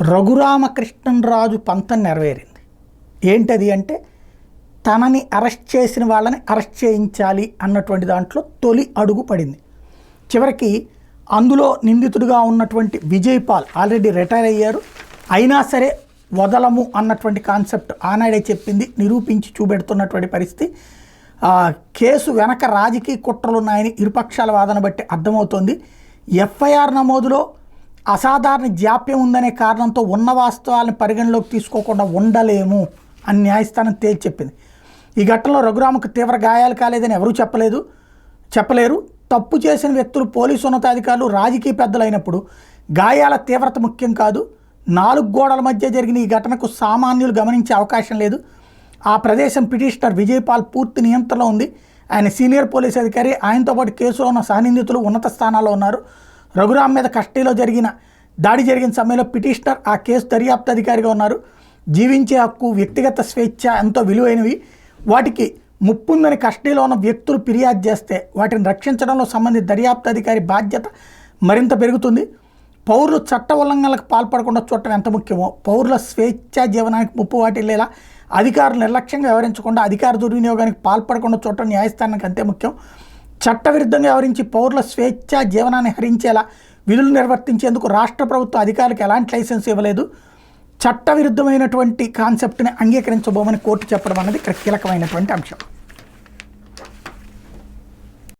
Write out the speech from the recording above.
రఘురామకృష్ణరాజు పంతం నెరవేరింది. ఏంటది అంటే తనని అరెస్ట్ చేసిన వాళ్ళని అరెస్ట్ చేయించాలి అన్నటువంటి దాంట్లో తొలి అడుగు పడింది. చివరికి అందులో నిందితుడిగా ఉన్నటువంటి విజయ్ పాల్ ఆల్రెడీ రిటైర్ అయ్యారు. అయినా సరే వదలము అన్నటువంటి కాన్సెప్ట్ ఆనాడే చెప్పింది, నిరూపించి చూపెడుతున్నటువంటి పరిస్థితి. కేసు వెనక రాజకీయ కుట్రలు ఉన్నాయని ఇరుపక్షాల వాదన బట్టి అర్థమవుతోంది. ఎఫ్ఐఆర్ నమోదులో అసాధారణ జాప్యం ఉందనే కారణంతో ఉన్న వాస్తవాలను పరిగణలోకి తీసుకోకుండా ఉండలేము అని న్యాయస్థానం తేల్చి చెప్పింది. ఈ ఘటనలో రఘురామకు తీవ్ర గాయాలు కాలేదని ఎవరూ చెప్పలేరు. తప్పు చేసిన వ్యక్తులు పోలీసు ఉన్నతాధికారులు రాజకీయ పెద్దలైనప్పుడు గాయాల తీవ్రత ముఖ్యం కాదు. 4 గోడల మధ్య జరిగిన ఈ ఘటనకు సామాన్యులు గమనించే అవకాశం లేదు. ఆ ప్రదేశం పిటిషనర్ విజయ్ పాల్ పూర్తి నియంత్రణలో ఉంది. ఆయన సీనియర్ పోలీస్ అధికారి. ఆయనతో పాటు కేసులో ఉన్న సహనిందితులు ఉన్నత స్థానాల్లో ఉన్నారు. రఘురామ్ మీద కస్టడీలో దాడి జరిగిన సమయంలో పిటిషనర్ ఆ కేసు దర్యాప్తు అధికారిగా ఉన్నారు. జీవించే హక్కు, వ్యక్తిగత స్వేచ్ఛ ఎంతో విలువైనవి. వాటికి ముప్పుందని కస్టడీలో ఉన్న వ్యక్తులు ఫిర్యాదు చేస్తే వాటిని రక్షించడంలో సంబంధిత దర్యాప్తు అధికారి బాధ్యత మరింత పెరుగుతుంది. పౌరులు చట్ట ఉల్లంఘనలకు పాల్పడకుండా చూడటం ఎంత ముఖ్యమో, పౌరుల స్వేచ్ఛా జీవనానికి ముప్పు వాటిల్లేలా అధికారులు నిర్లక్ష్యంగా వ్యవహరించకుండా అధికార దుర్వినియోగానికి పాల్పడకుండా చూడటం న్యాయస్థానానికి అంతే ముఖ్యం. చట్టవిరుద్ధంగా వ్యవహరించి పౌరుల స్వేచ్ఛా జీవనాన్ని హరించేలా విధులు నిర్వర్తించేందుకు రాష్ట్ర ప్రభుత్వం అధికారులకు ఎలాంటి లైసెన్స్ ఇవ్వలేదు. చట్టవిరుద్ధమైనటువంటి కాన్సెప్ట్ని అంగీకరించబోమని కోర్టు చెప్పడం అన్నది ఇక్కడ కీలకమైనటువంటి అంశం.